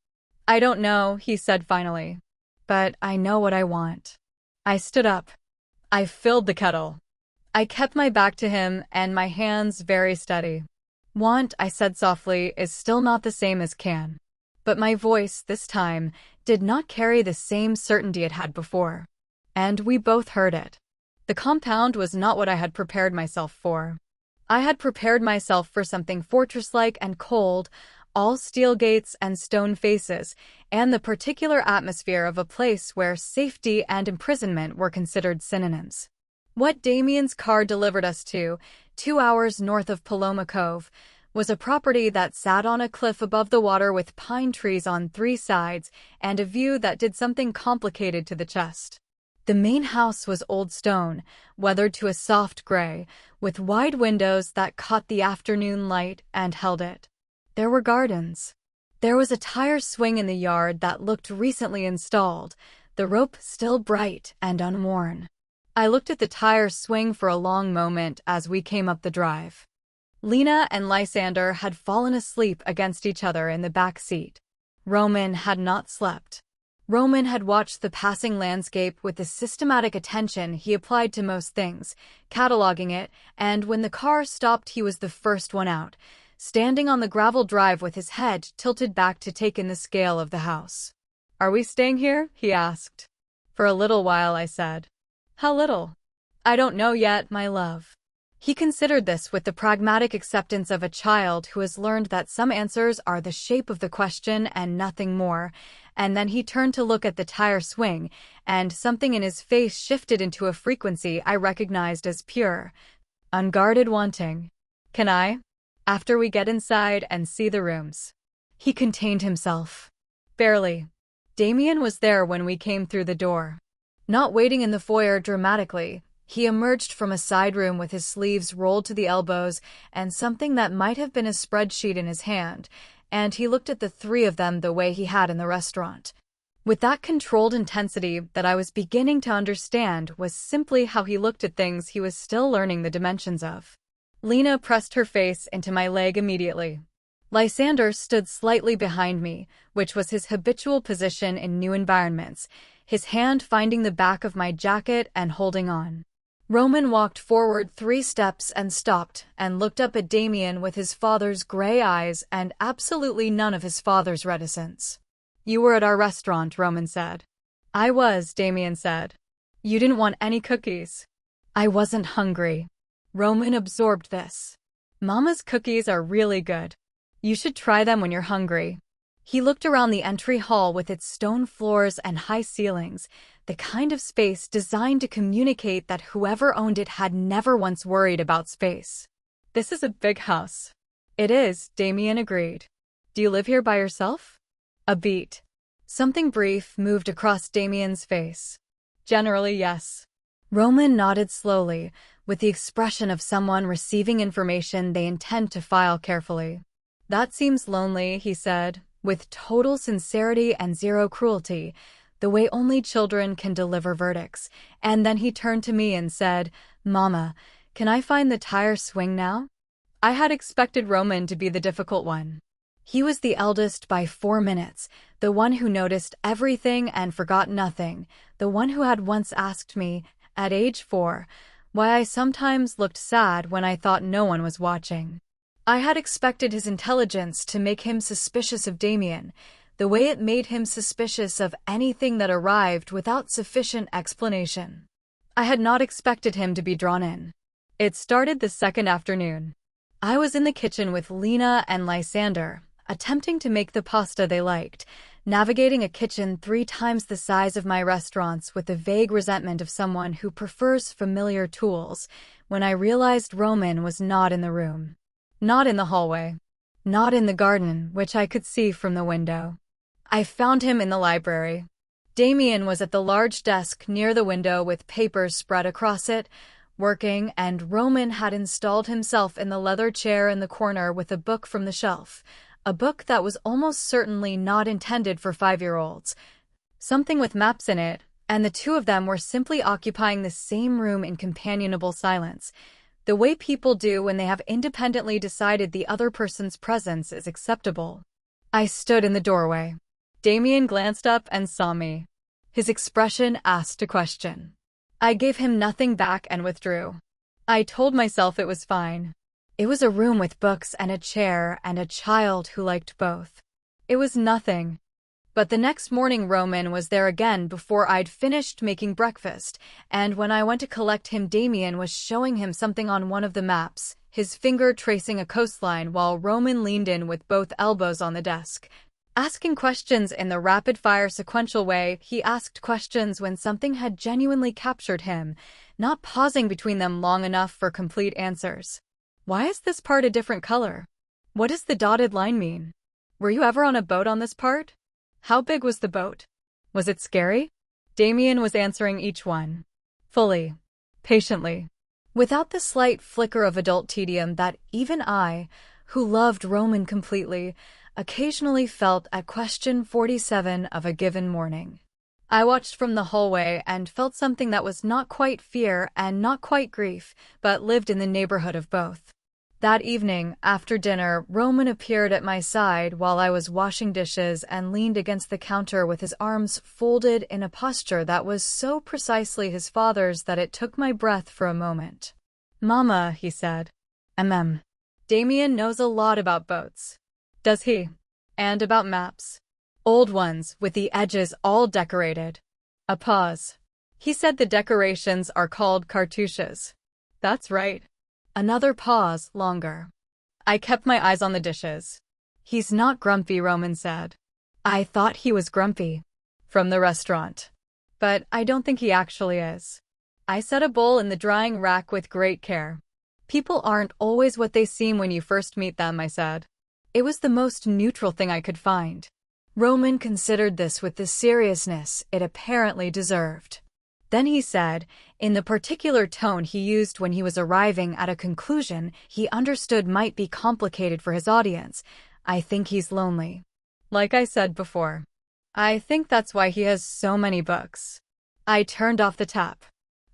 "I don't know," he said finally, "but I know what I want." I stood up. I filled the kettle. I kept my back to him and my hands very steady. "Want," I said softly, "is still not the same as can." But my voice, this time, did not carry the same certainty it had before. And we both heard it. The compound was not what I had prepared myself for. I had prepared myself for something fortress-like and cold, all steel gates and stone faces, and the particular atmosphere of a place where safety and imprisonment were considered synonyms. What Damien's car delivered us to, 2 hours north of Paloma Cove, was a property that sat on a cliff above the water with pine trees on 3 sides and a view that did something complicated to the chest. The main house was old stone, weathered to a soft gray, with wide windows that caught the afternoon light and held it. There were gardens. There was a tire swing in the yard that looked recently installed, the rope still bright and unworn. I looked at the tire swing for a long moment as we came up the drive. Lena and Lysander had fallen asleep against each other in the back seat. Roman had not slept. Roman had watched the passing landscape with the systematic attention he applied to most things, cataloging it, and when the car stopped he was the first one out, standing on the gravel drive with his head tilted back to take in the scale of the house. "Are we staying here?" he asked. "For a little while," I said. "How little?" "I don't know yet, my love." He considered this with the pragmatic acceptance of a child who has learned that some answers are the shape of the question and nothing more, and then he turned to look at the tire swing, and something in his face shifted into a frequency I recognized as pure, unguarded wanting. "Can I? After we get inside and see the rooms." He contained himself. "Barely." Damien was there when we came through the door. Not waiting in the foyer dramatically, he emerged from a side room with his sleeves rolled to the elbows and something that might have been a spreadsheet in his hand, and he looked at the 3 of them the way he had in the restaurant. With that controlled intensity that I was beginning to understand was simply how he looked at things he was still learning the dimensions of. Lena pressed her face into my leg immediately. Lysander stood slightly behind me, which was his habitual position in new environments, his hand finding the back of my jacket and holding on. Roman walked forward 3 steps and stopped and looked up at Damien with his father's gray eyes and absolutely none of his father's reticence. "You were at our restaurant," Roman said. "I was," Damien said. "You didn't want any cookies." "I wasn't hungry." Roman absorbed this. "Mama's cookies are really good. You should try them when you're hungry." He looked around the entry hall with its stone floors and high ceilings, the kind of space designed to communicate that whoever owned it had never once worried about space. "This is a big house." "It is," Damien agreed. Do you live here by yourself? A beat. Something brief moved across Damien's face. Generally, yes. Roman nodded slowly, with the expression of someone receiving information they intend to file carefully. That seems lonely, he said, with total sincerity and zero cruelty, the way only children can deliver verdicts. And then he turned to me and said, Mama, can I find the tire swing now? I had expected Roman to be the difficult one. He was the eldest by 4 minutes, the one who noticed everything and forgot nothing, the one who had once asked me, at age 4, why I sometimes looked sad when I thought no one was watching. I had expected his intelligence to make him suspicious of Damien, the way it made him suspicious of anything that arrived without sufficient explanation. I had not expected him to be drawn in. It started the second afternoon. I was in the kitchen with Lena and Lysander, attempting to make the pasta they liked, navigating a kitchen 3 times the size of my restaurant's with the vague resentment of someone who prefers familiar tools, when I realized Roman was not in the room. Not in the hallway. Not in the garden, which I could see from the window. I found him in the library. Damien was at the large desk near the window with papers spread across it, working, and Roman had installed himself in the leather chair in the corner with a book from the shelf, a book that was almost certainly not intended for 5-year-olds. Something with maps in it, and the two of them were simply occupying the same room in companionable silence, the way people do when they have independently decided the other person's presence is acceptable. I stood in the doorway. Damien glanced up and saw me. His expression asked a question. I gave him nothing back and withdrew. I told myself it was fine. It was a room with books and a chair and a child who liked both. It was nothing. But the next morning Roman was there again before I'd finished making breakfast, and when I went to collect him Damien was showing him something on one of the maps, his finger tracing a coastline while Roman leaned in with both elbows on the desk. Asking questions in the rapid-fire sequential way, he asked questions when something had genuinely captured him, not pausing between them long enough for complete answers. Why is this part a different color? What does the dotted line mean? Were you ever on a boat on this part? How big was the boat? Was it scary? Damien was answering each one. Fully. Patiently. Without the slight flicker of adult tedium that even I, who loved Roman completely, occasionally felt at question 47 of a given morning. I watched from the hallway and felt something that was not quite fear and not quite grief, but lived in the neighborhood of both. That evening, after dinner, Roman appeared at my side while I was washing dishes and leaned against the counter with his arms folded in a posture that was so precisely his father's that it took my breath for a moment. Mama, he said. Damien knows a lot about boats. Does he? And about maps. Old ones, with the edges all decorated. A pause. He said the decorations are called cartouches. That's right. Another pause, longer. I kept my eyes on the dishes. He's not grumpy, Roman said. I thought he was grumpy. From the restaurant. But I don't think he actually is. I set a bowl in the drying rack with great care. People aren't always what they seem when you first meet them, I said. It was the most neutral thing I could find. Roman considered this with the seriousness it apparently deserved. Then he said, in the particular tone he used when he was arriving at a conclusion he understood might be complicated for his audience, I think he's lonely. Like I said before. I think that's why he has so many books. I turned off the tap.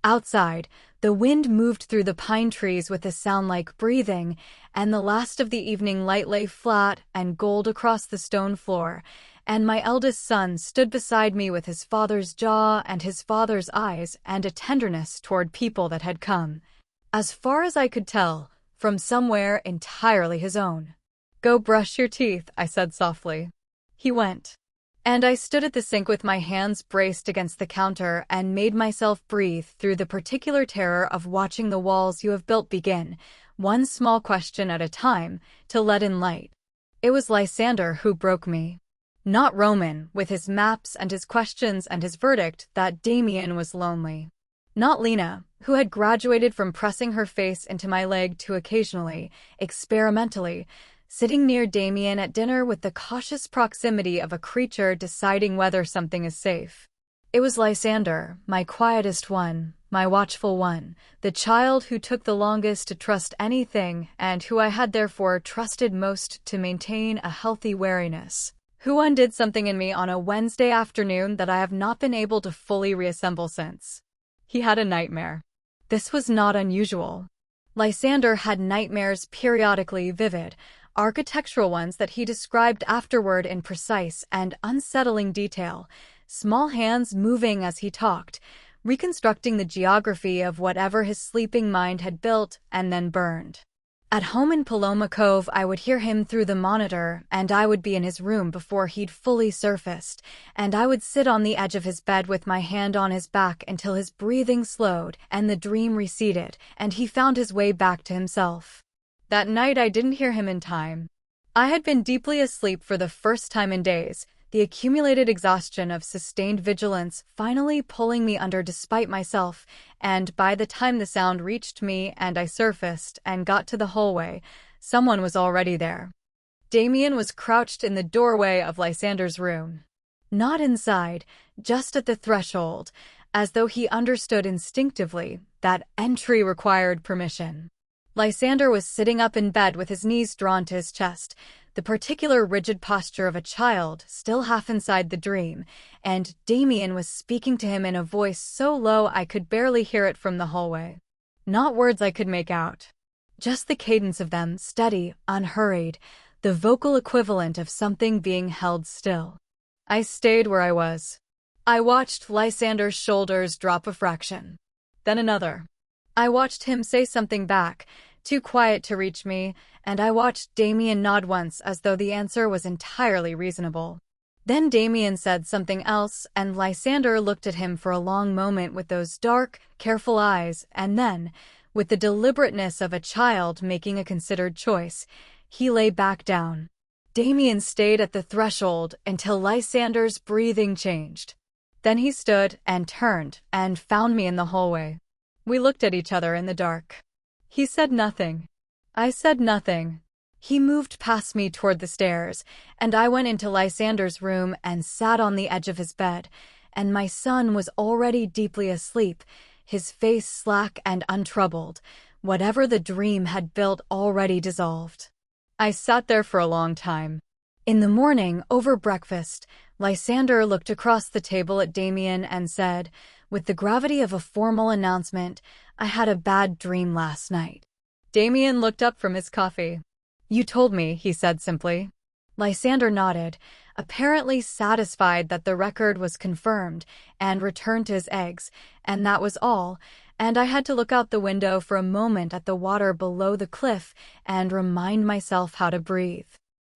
Outside, the wind moved through the pine trees with a sound like breathing, and the last of the evening light lay flat and gold across the stone floor, and my eldest son stood beside me with his father's jaw and his father's eyes and a tenderness toward people that had come, as far as I could tell, from somewhere entirely his own. Go brush your teeth, I said softly. He went. And I stood at the sink with my hands braced against the counter and made myself breathe through the particular terror of watching the walls you have built begin, one small question at a time, to let in light. It was Lysander who broke me. Not Roman, with his maps and his questions and his verdict that Damien was lonely. Not Lena, who had graduated from pressing her face into my leg to occasionally, experimentally, sitting near Damien at dinner with the cautious proximity of a creature deciding whether something is safe. It was Lysander, my quietest one, my watchful one, the child who took the longest to trust anything and who I had therefore trusted most to maintain a healthy wariness, who undid something in me on a Wednesday afternoon that I have not been able to fully reassemble since. He had a nightmare. This was not unusual. Lysander had nightmares periodically vivid, architectural ones that he described afterward in precise and unsettling detail, small hands moving as he talked, reconstructing the geography of whatever his sleeping mind had built and then burned. At home in Paloma Cove, I would hear him through the monitor, and I would be in his room before he'd fully surfaced, and I would sit on the edge of his bed with my hand on his back until his breathing slowed and the dream receded, and he found his way back to himself. That night I didn't hear him in time. I had been deeply asleep for the first time in days, the accumulated exhaustion of sustained vigilance finally pulling me under despite myself, and by the time the sound reached me and I surfaced and got to the hallway, someone was already there. Damien was crouched in the doorway of Lysander's room. Not inside, just at the threshold, as though he understood instinctively that entry required permission. Lysander was sitting up in bed with his knees drawn to his chest, the particular rigid posture of a child still half inside the dream, and Damien was speaking to him in a voice so low I could barely hear it from the hallway. Not words I could make out. Just the cadence of them, steady, unhurried, the vocal equivalent of something being held still. I stayed where I was. I watched Lysander's shoulders drop a fraction. Then another. I watched him say something back, too quiet to reach me, and I watched Damien nod once as though the answer was entirely reasonable. Then Damien said something else, and Lysander looked at him for a long moment with those dark, careful eyes, and then, with the deliberateness of a child making a considered choice, he lay back down. Damien stayed at the threshold until Lysander's breathing changed. Then he stood and turned and found me in the hallway. We looked at each other in the dark. He said nothing. I said nothing. He moved past me toward the stairs, and I went into Lysander's room and sat on the edge of his bed, and my son was already deeply asleep, his face slack and untroubled, whatever the dream had built already dissolved. I sat there for a long time. In the morning, over breakfast, Lysander looked across the table at Damien and said, with the gravity of a formal announcement, "I had a bad dream last night." Damien looked up from his coffee. "You told me," he said simply. Lysander nodded, apparently satisfied that the record was confirmed, and returned to his eggs, and that was all, and I had to look out the window for a moment at the water below the cliff and remind myself how to breathe.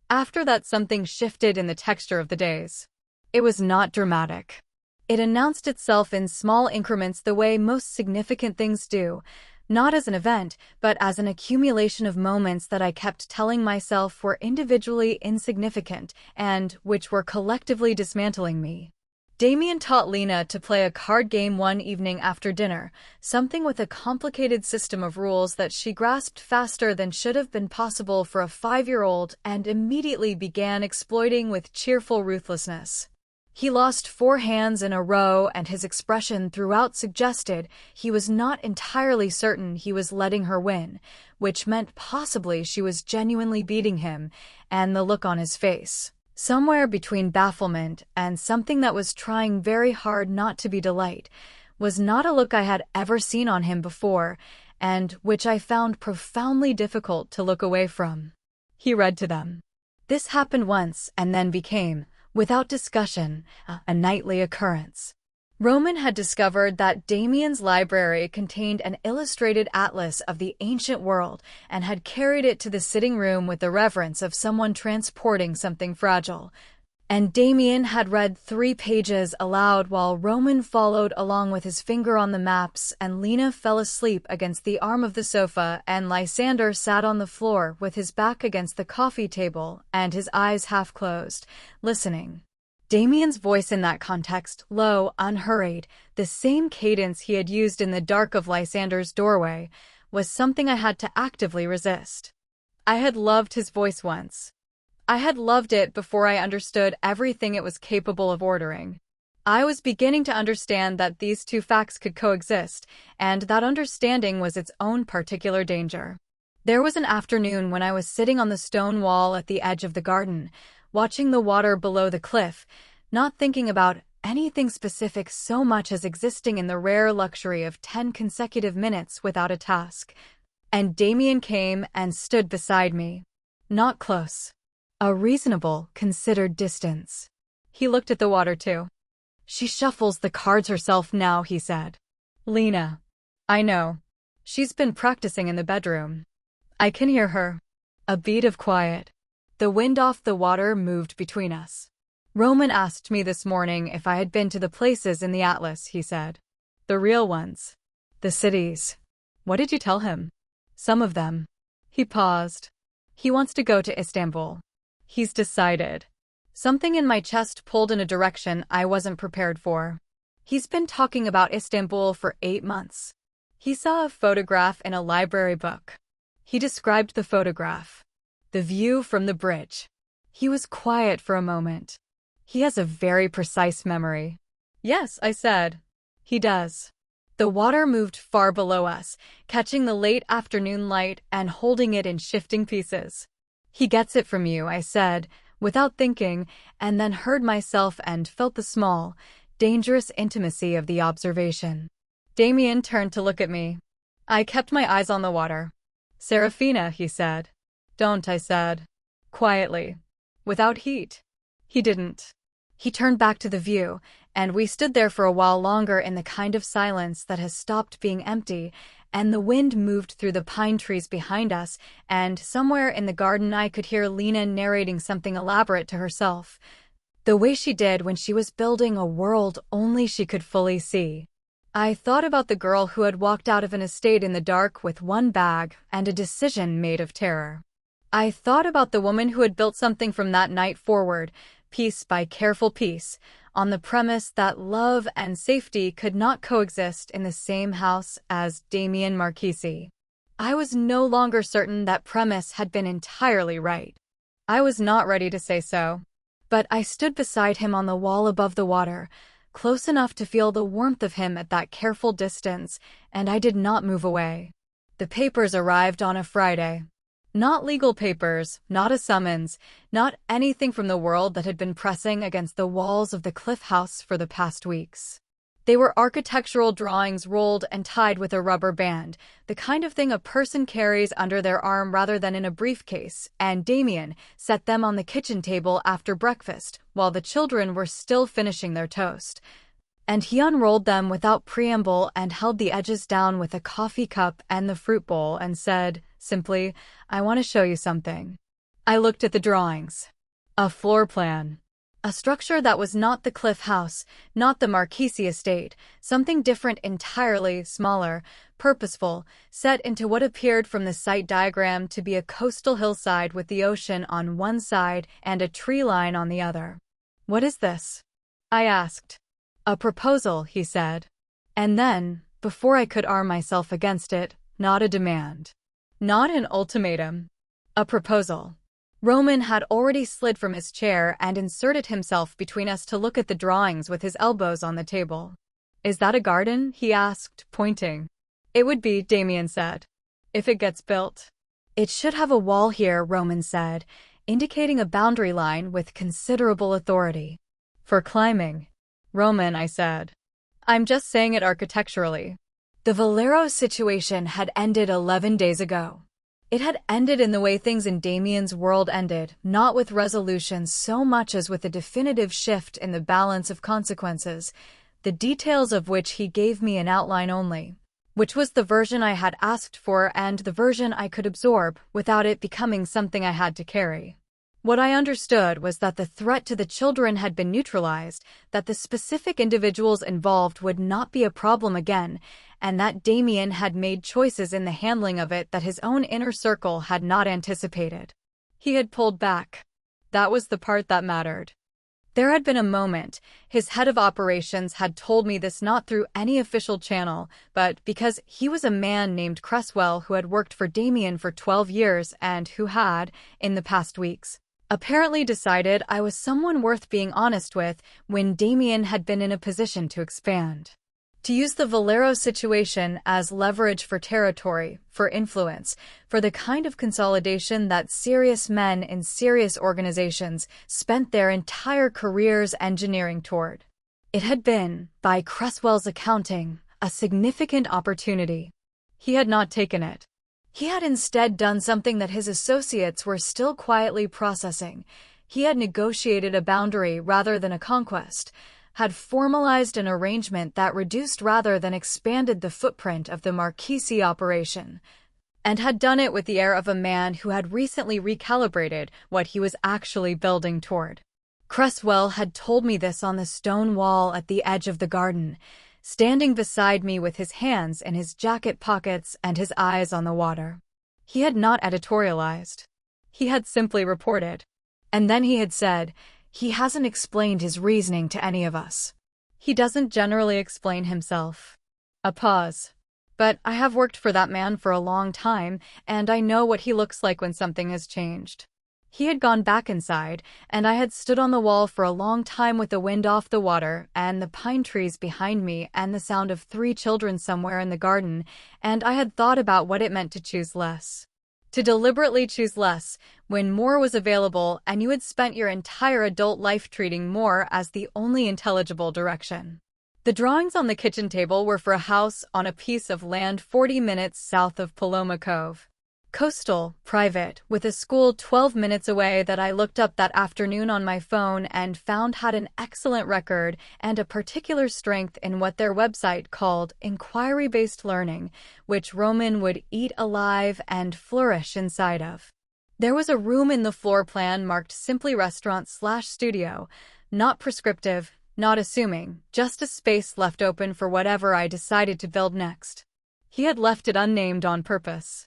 After that, something shifted in the texture of the days. It was not dramatic. It announced itself in small increments the way most significant things do, not as an event, but as an accumulation of moments that I kept telling myself were individually insignificant and which were collectively dismantling me. Damien taught Lena to play a card game one evening after dinner, something with a complicated system of rules that she grasped faster than should have been possible for a 5-year-old and immediately began exploiting with cheerful ruthlessness. He lost 4 hands in a row, and his expression throughout suggested he was not entirely certain he was letting her win, which meant possibly she was genuinely beating him, and the look on his face, somewhere between bafflement and something that was trying very hard not to be delight, was not a look I had ever seen on him before, and which I found profoundly difficult to look away from. He read to them. This happened once and then became, without discussion, a nightly occurrence. Roman had discovered that Damien's library contained an illustrated atlas of the ancient world and had carried it to the sitting room with the reverence of someone transporting something fragile. And Damien had read 3 pages aloud while Roman followed along with his finger on the maps, and Lena fell asleep against the arm of the sofa, and Lysander sat on the floor with his back against the coffee table and his eyes half closed, listening. Damien's voice in that context, low, unhurried, the same cadence he had used in the dark of Lysander's doorway, was something I had to actively resist. I had loved his voice once. I had loved it before I understood everything it was capable of ordering. I was beginning to understand that these two facts could coexist, and that understanding was its own particular danger. There was an afternoon when I was sitting on the stone wall at the edge of the garden, watching the water below the cliff, not thinking about anything specific so much as existing in the rare luxury of 10 consecutive minutes without a task. And Damien came and stood beside me. Not close. A reasonable, considered distance. He looked at the water too. She shuffles the cards herself now, he said. Lena. I know. She's been practicing in the bedroom. I can hear her. A beat of quiet. The wind off the water moved between us. Roman asked me this morning if I had been to the places in the atlas, he said. The real ones. The cities. What did you tell him? Some of them. He paused. He wants to go to Istanbul. He's decided. Something in my chest pulled in a direction I wasn't prepared for. He's been talking about Istanbul for 8 months. He saw a photograph in a library book. He described the photograph. The view from the bridge. He was quiet for a moment. He has a very precise memory. Yes, I said. He does. The water moved far below us, catching the late afternoon light and holding it in shifting pieces. He gets it from you, I said, without thinking, and then heard myself and felt the small, dangerous intimacy of the observation. Damien turned to look at me. I kept my eyes on the water. Serafina, he said. Don't, I said. Quietly. Without heat. He didn't. He turned back to the view, and we stood there for a while longer in the kind of silence that has stopped being empty, and the wind moved through the pine trees behind us, and somewhere in the garden I could hear Lena narrating something elaborate to herself, the way she did when she was building a world only she could fully see. I thought about the girl who had walked out of an estate in the dark with one bag and a decision made of terror. I thought about the woman who had built something from that night forward, piece by careful piece, on the premise that love and safety could not coexist in the same house as Damien Marchesi. I was no longer certain that premise had been entirely right. I was not ready to say so. But I stood beside him on the wall above the water, close enough to feel the warmth of him at that careful distance, and I did not move away. The papers arrived on a Friday. Not legal papers, not a summons, not anything from the world that had been pressing against the walls of the Cliff House for the past weeks. They were architectural drawings rolled and tied with a rubber band, the kind of thing a person carries under their arm rather than in a briefcase, and Damien set them on the kitchen table after breakfast, while the children were still finishing their toast. And he unrolled them without preamble and held the edges down with a coffee cup and the fruit bowl and said, simply, I want to show you something. I looked at the drawings. A floor plan. A structure that was not the Cliff House, not the Marchesi estate, something different entirely, smaller, purposeful, set into what appeared from the site diagram to be a coastal hillside with the ocean on one side and a tree line on the other. What is this? I asked. A proposal, he said. And then, before I could arm myself against it, not a demand. Not an ultimatum. A proposal. Roman had already slid from his chair and inserted himself between us to look at the drawings with his elbows on the table. Is that a garden? He asked, pointing. It would be, Damien said. If it gets built. It should have a wall here, Roman said, indicating a boundary line with considerable authority. For climbing. Roman, I said. I'm just saying it architecturally. The Valero situation had ended 11 days ago. It had ended in the way things in Damien's world ended, not with resolution so much as with a definitive shift in the balance of consequences, the details of which he gave me an outline only, which was the version I had asked for and the version I could absorb without it becoming something I had to carry. What I understood was that the threat to the children had been neutralized, that the specific individuals involved would not be a problem again, and that Damien had made choices in the handling of it that his own inner circle had not anticipated. He had pulled back. That was the part that mattered. There had been a moment. His head of operations had told me this not through any official channel, but because he was a man named Cresswell who had worked for Damien for 12 years and who had, in the past weeks, apparently decided I was someone worth being honest with when Damien had been in a position to expand. To use the Valero situation as leverage for territory, for influence, for the kind of consolidation that serious men in serious organizations spent their entire careers engineering toward. It had been, by Cresswell's accounting, a significant opportunity. He had not taken it. He had instead done something that his associates were still quietly processing. He had negotiated a boundary rather than a conquest, had formalized an arrangement that reduced rather than expanded the footprint of the Marchese operation, and had done it with the air of a man who had recently recalibrated what he was actually building toward. Cresswell had told me this on the stone wall at the edge of the garden, standing beside me with his hands in his jacket pockets and his eyes on the water. He had not editorialized. He had simply reported. And then he had said, "He hasn't explained his reasoning to any of us. He doesn't generally explain himself." A pause. "But I have worked for that man for a long time, and I know what he looks like when something has changed." He had gone back inside, and I had stood on the wall for a long time with the wind off the water and the pine trees behind me and the sound of 3 children somewhere in the garden, and I had thought about what it meant to choose less. To deliberately choose less, when more was available and you had spent your entire adult life treating more as the only intelligible direction. The drawings on the kitchen table were for a house on a piece of land 40 minutes south of Paloma Cove. Coastal, private, with a school 12 minutes away that I looked up that afternoon on my phone and found had an excellent record and a particular strength in what their website called inquiry-based learning, which Roman would eat alive and flourish inside of. There was a room in the floor plan marked simply restaurant/studio, not prescriptive, not assuming, just a space left open for whatever I decided to build next. He had left it unnamed on purpose.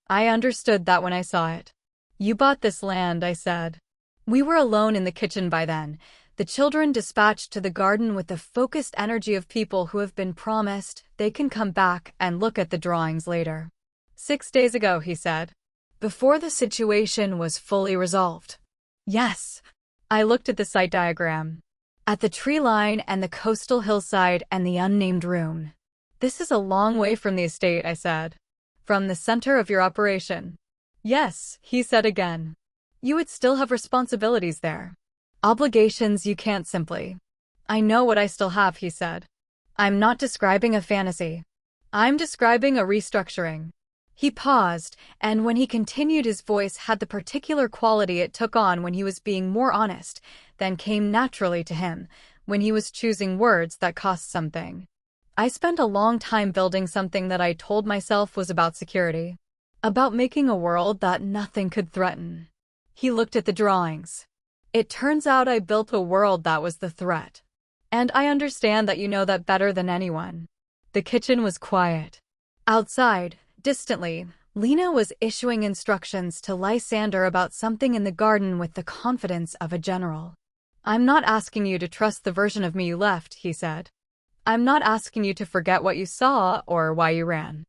I understood that when I saw it. "You bought this land," I said. We were alone in the kitchen by then, the children dispatched to the garden with the focused energy of people who have been promised they can come back and look at the drawings later. 6 days ago, he said. Before the situation was fully resolved. Yes. I looked at the site diagram. At the tree line and the coastal hillside and the unnamed room. "This is a long way from the estate," I said. "From the center of your operation." "Yes," he said again. "You would still have responsibilities there. Obligations you can't simply." "I know what I still have," he said. "I'm not describing a fantasy. I'm describing a restructuring." He paused, and when he continued his voice had the particular quality it took on when he was being more honest than came naturally to him, when he was choosing words that cost something. "I spent a long time building something that I told myself was about security. About making a world that nothing could threaten." He looked at the drawings. "It turns out I built a world that was the threat. And I understand that you know that better than anyone." The kitchen was quiet. Outside, distantly, Lena was issuing instructions to Lysander about something in the garden with the confidence of a general. "I'm not asking you to trust the version of me you left," he said. "I'm not asking you to forget what you saw or why you ran.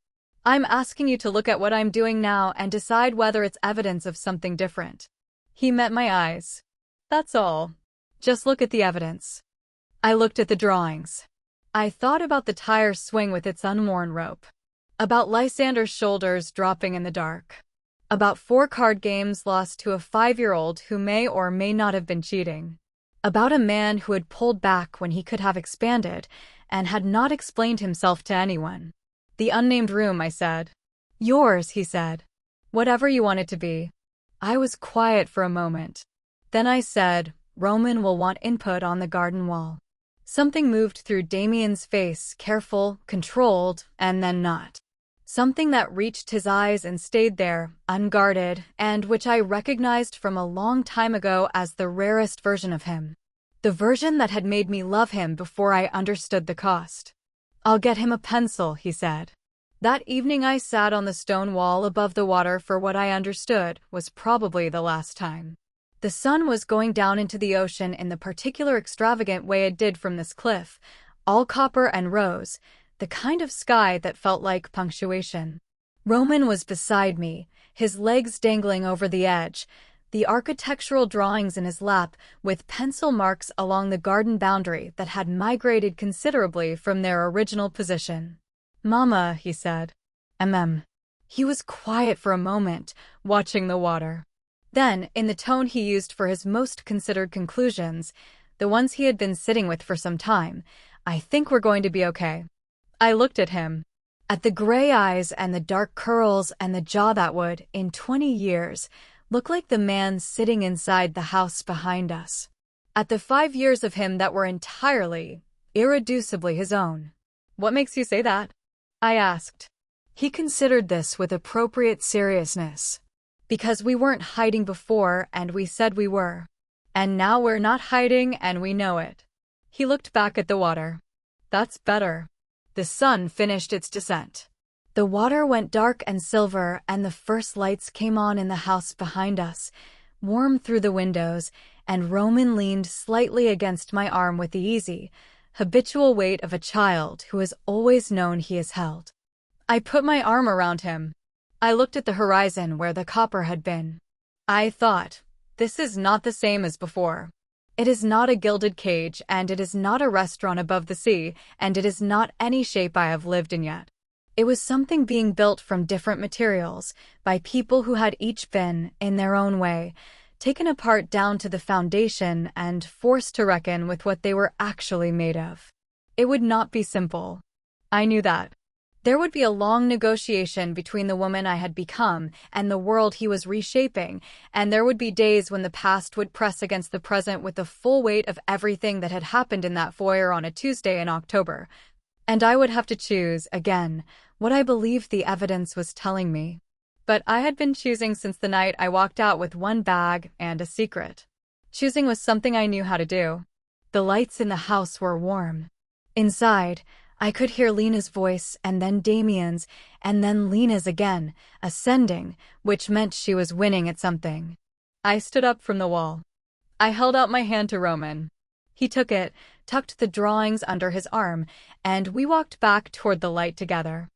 I'm asking you to look at what I'm doing now and decide whether it's evidence of something different." He met my eyes. "That's all. Just look at the evidence." I looked at the drawings. I thought about the tire swing with its unworn rope. About Lysander's shoulders dropping in the dark. About 4 card games lost to a 5-year-old who may or may not have been cheating. About a man who had pulled back when he could have expanded and had not explained himself to anyone. "The unnamed room," I said. "Yours," he said. "Whatever you want it to be." I was quiet for a moment. Then I said, "Roman will want input on the garden wall." Something moved through Damien's face, careful, controlled, and then not. Something that reached his eyes and stayed there, unguarded, and which I recognized from a long time ago as the rarest version of him. The version that had made me love him before I understood the cost. "I'll get him a pencil," he said. That evening I sat on the stone wall above the water for what I understood was probably the last time. The sun was going down into the ocean in the particular extravagant way it did from this cliff, all copper and rose, the kind of sky that felt like punctuation. Roman was beside me, his legs dangling over the edge, the architectural drawings in his lap with pencil marks along the garden boundary that had migrated considerably from their original position. "Mama," he said. He was quiet for a moment, watching the water. Then, in the tone he used for his most considered conclusions, the ones he had been sitting with for some time, "I think we're going to be okay." I looked at him. At the gray eyes and the dark curls and the jaw that would, in 20 years, look like the man sitting inside the house behind us. At the 5 years of him that were entirely, irreducibly his own. "What makes you say that?" I asked. He considered this with appropriate seriousness. "Because we weren't hiding before and we said we were. And now we're not hiding and we know it." He looked back at the water. "That's better." The sun finished its descent. The water went dark and silver and the first lights came on in the house behind us, warm through the windows, and Roman leaned slightly against my arm with the easy, habitual weight of a child who has always known he is held. I put my arm around him. I looked at the horizon where the copper had been. I thought, this is not the same as before. It is not a gilded cage, and it is not a restaurant above the sea, and it is not any shape I have lived in yet. It was something being built from different materials, by people who had each been, in their own way, taken apart down to the foundation and forced to reckon with what they were actually made of. It would not be simple. I knew that. There would be a long negotiation between the woman I had become and the world he was reshaping, and there would be days when the past would press against the present with the full weight of everything that had happened in that foyer on a Tuesday in October. And I would have to choose, again, what I believed the evidence was telling me. But I had been choosing since the night I walked out with one bag and a secret. Choosing was something I knew how to do. The lights in the house were warm. Inside, I could hear Lena's voice, and then Damien's, and then Lena's again, ascending, which meant she was winning at something. I stood up from the wall. I held out my hand to Roman. He took it, tucked the drawings under his arm, and we walked back toward the light together.